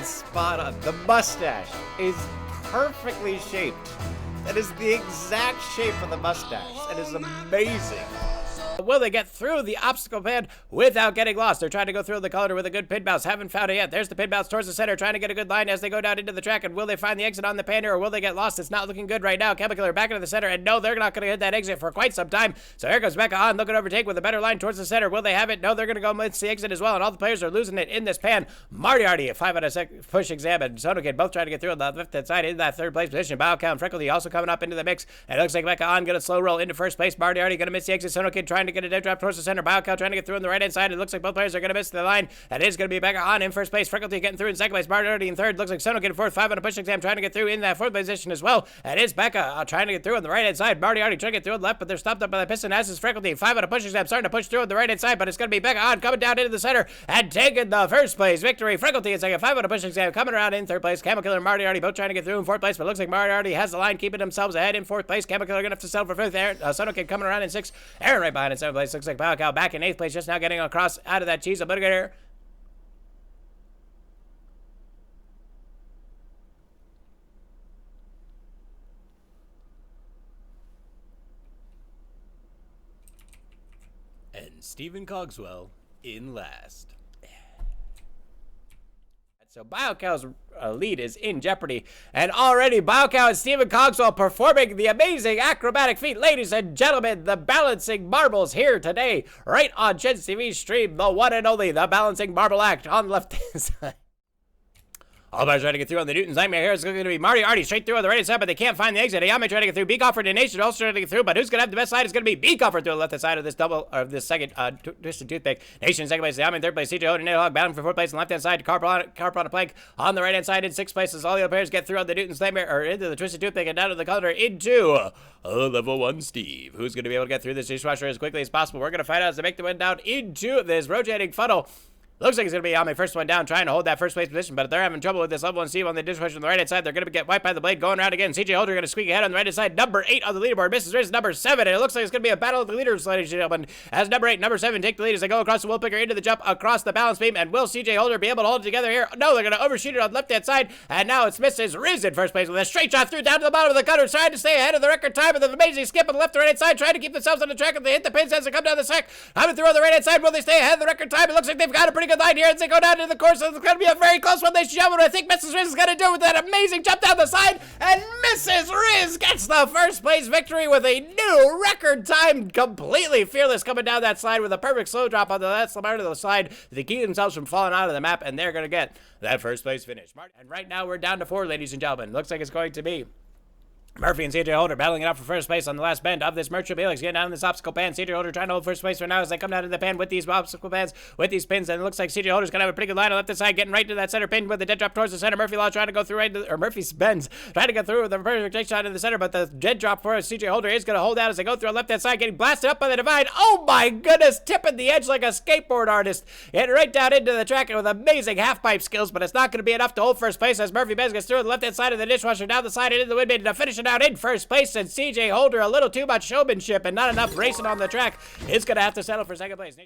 is spot on. The mustache is perfectly shaped. That is the exact shape of the mustache. It is amazing. Will they get through the obstacle pan without getting lost? They're trying to go through the corner with a good pin bounce. Haven't found it yet. There's the pin bounce towards the center, trying to get a good line as they go down into the track. And will they find the exit on the pan here, or will they get lost? It's not looking good right now. Chemical are back into the center, and no, they're not going to hit that exit for quite some time. So here goes Becca on, looking to overtake with a better line towards the center. Will they have it? No, they're going to go miss the exit as well, and all the players are losing it in this pan. Marty, a 5 out of 6 push exam, and Sonokid both trying to get through on the left-hand side into that third place position. Biocount and Freckle also coming up into the mix. And it looks like Becca on going to slow roll into first place. Marty going to miss the exit. Sonokid trying to get a dead drop towards the center. Biocow trying to get through on the right-hand side. It looks like both players are going to miss the line. That is going to be Becca on in first place. Freckle getting through in second place. Marty in third. Looks like Sono getting fourth. 5 on a push exam trying to get through in that fourth position as well. And it's Becca trying to get through on the right-hand side. Marty trying to get through on the left, but they're stopped up by the piston. As is Freckle 5 on a push exam starting to push through on the right-hand side, but it's going to be Becca on coming down into the center and taking the first place victory. Freckle in second. 5 on a push exam coming around in third place. Camel Killer and Marty both trying to get through in fourth place, but it looks like Marty has the line keeping themselves ahead in fourth place. Camel Killer going to have to settle for fifth. Sono Kid coming around in sixth. Aaron right behind in seventh place. Looks like Biocow back in eighth place, just now getting across out of that cheese obliterator. And Stephen Cogswell in last. So Biocow's lead is in jeopardy, and already Biocow and Stephen Cogswell performing the amazing acrobatic feat. Ladies and gentlemen, the Balancing Marbles here today, right on Ched's TV stream, the one and only, the Balancing Marble Act on the left-hand side. All bars trying to get through on the Newton's Nightmare here. It's going to be Marty straight through on the right side, but they can't find the exit. Ayame trying to get through. B Comfort and Nation also trying to get through, but who's going to have the best side is going to be B Comfort through the left side of this double, or this second twisted toothpick. Nation in second place. Ayame in third place. CJ Hood and Nailhog battling for fourth place on the left hand side. Carp on a plank on the right hand side in sixth place as all the other players get through on the Newton's Nightmare, or into the twisted toothpick and down to the corner into level 1 Steve. Who's going to be able to get through this dishwasher as quickly as possible? We're going to find out as they make the way down into this rotating funnel. Looks like it's going to be on my first one down, trying to hold that first place position, but they're having trouble with this level 1 Steve on the dishwasher on the right-hand side. They're going to get wiped by the blade, going around again. CJ Holder going to squeak ahead on the right-hand side. Number 8 on the leaderboard misses race number 7, and it looks like it's going to be a battle of the leaders, ladies and gentlemen, as number 8 and number 7 take the lead as they go across the wheel picker into the jump across the balance beam. And will CJ Holder be able to hold it together here? No, they're going to overshoot it on the left-hand side, and now it's Mrs. Riz in first place with a straight shot through down to the bottom of the cutter, trying to stay ahead of the record time with an amazing skip on the left and right-hand side, trying to keep themselves on the track. If they hit the pins as they come down the track, coming through on the right-hand side, will they stay ahead of the record time? It looks like they've got a pretty good line here as they go down to the course. It's going to be a very close one, ladies and gentlemen. I think Mrs. Riz is going to do it with that amazing jump down the side, and Mrs. Riz gets the first place victory with a new record time, completely fearless coming down that slide with a perfect slow drop on the last part of the slide to keep themselves from falling out of the map, and they're going to get that first place finish. And right now we're down to 4, ladies and gentlemen. Looks like it's going to be Murphy and CJ Holder battling it out for first place on the last bend of this Merchant Helix, getting down in this obstacle pan. CJ Holder trying to hold first place for now as they come down to the pan with these obstacle pans, with these pins, and it looks like CJ Holder's going to have a pretty good line on the left side, getting right to that center pin with the dead drop towards the center. Murphy Law trying to go through right to, or Murphy's bends trying to get through with the perfect shot in the center, but the dead drop for CJ Holder is going to hold out as they go through on the left-hand side, getting blasted up by the divide. Oh my goodness, tipping the edge like a skateboard artist, getting right down into the track with amazing half-pipe skills, but it's not going to be enough to hold first place as Murphy Benz gets through on the left-hand side of the dishwasher, down the side and into the windmill to finish it out in first place. And CJ Holder, a little too much showmanship and not enough racing on the track, is going to have to settle for second place.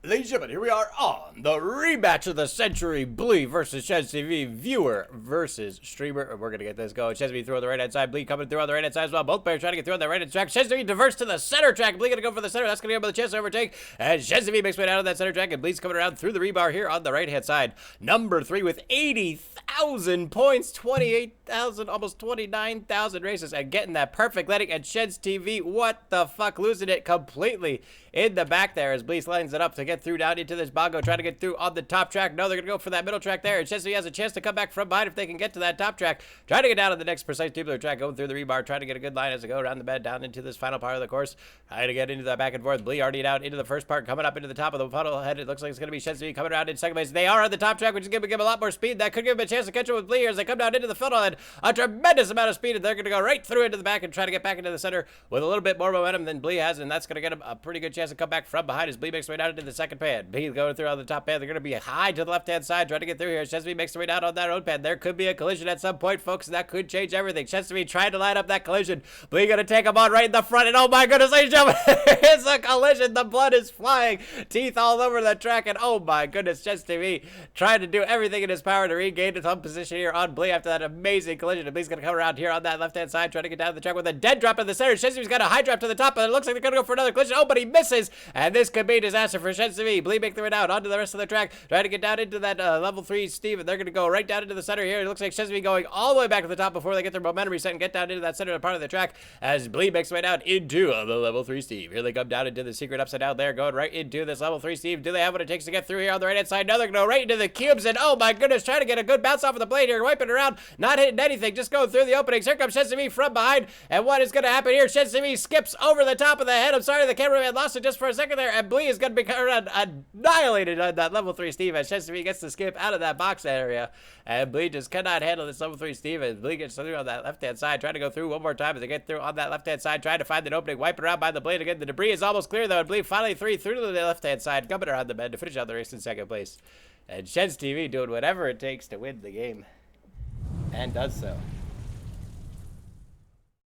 Ladies and gentlemen, here we are on the rematch of the century. Blee versus Ched's TV, viewer versus streamer. We're going to get this going. Ched's TV through on the right-hand side. Blee coming through on the right-hand side as well. Both players trying to get through on the right-hand track. Ched's TV diverts to the center track. Blee going to go for the center. That's going to give him the chance to overtake. And Ched's TV makes way out of that center track. And Blee's coming around through the rebar here on the right-hand side. Number 3 with 80,000 points. 28,000, almost 29,000 races. And getting that perfect letting. And Ched's TV, what the fuck, losing it completely in the back there as Blees lines it up to get through down into this bongo, trying to get through on the top track. No, they're going to go for that middle track there. And Chesney has a chance to come back from behind if they can get to that top track. Trying to get down on the next precise tubular track, going through the rebar, trying to get a good line as they go around the bed down into this final part of the course. Trying to get into that back and forth. Blee already down into the first part, coming up into the top of the funnel ahead. It looks like it's going to be Chesney coming around in second place. They are on the top track, which is going to give them a lot more speed. That could give them a chance to catch up with Blee as they come down into the funnel and a tremendous amount of speed. And they're going to go right through into the back and try to get back into the center with a little bit more momentum than Blee has. And that's going to get him a pretty good chance to come back from behind as Blee makes way down into the second second pan. Blee going through on the top pan. They're going to be high to the left-hand side, trying to get through here. Chesney makes their way down on that road pan. There could be a collision at some point, folks, and that could change everything. Chesney trying to line up that collision. Blee going to take him on right in the front, and oh my goodness, ladies and gentlemen, it's a collision. The blood is flying. Teeth all over the track, and oh my goodness, Chesney trying to do everything in his power to regain his home position here on Blee after that amazing collision. And Blee's going to come around here on that left-hand side, trying to get down the track with a dead drop in the center. Chesney's got a high drop to the top, and it looks like they're going to go for another collision. Oh, but he misses, and this could be a disaster for Chesney. Blee make their way down onto the rest of the track, trying to get down into that level 3 Steve, and they're going to go right down into the center here. It looks like Chesney going all the way back to the top before they get their momentum reset and get down into that center part of the track as Blee makes their way down into the level 3 Steve. Here they come down into the secret upside down there, going right into this level 3 Steve. Do they have what it takes to get through here on the right-hand side? No, they're going to go right into the cubes, and oh my goodness, trying to get a good bounce off of the blade here, wiping around, not hitting anything, just going through the openings. Here comes Chesney from behind, and what is going to happen here? Chesney skips over the top of the head. I'm sorry, the cameraman lost it just for a second there, and Blee is going to be annihilated on that level 3 Steve as Chesney gets to skip out of that box area, and Blee just cannot handle this level 3 Steve, and Blee gets through on that left-hand side, trying to go through one more time as they get through on that left-hand side, trying to find an opening, wiping around by the blade again. The debris is almost clear, though, and Blee finally through to the left-hand side, coming around the bend to finish out the race in second place. And Sheds TV doing whatever it takes to win the game, and does so.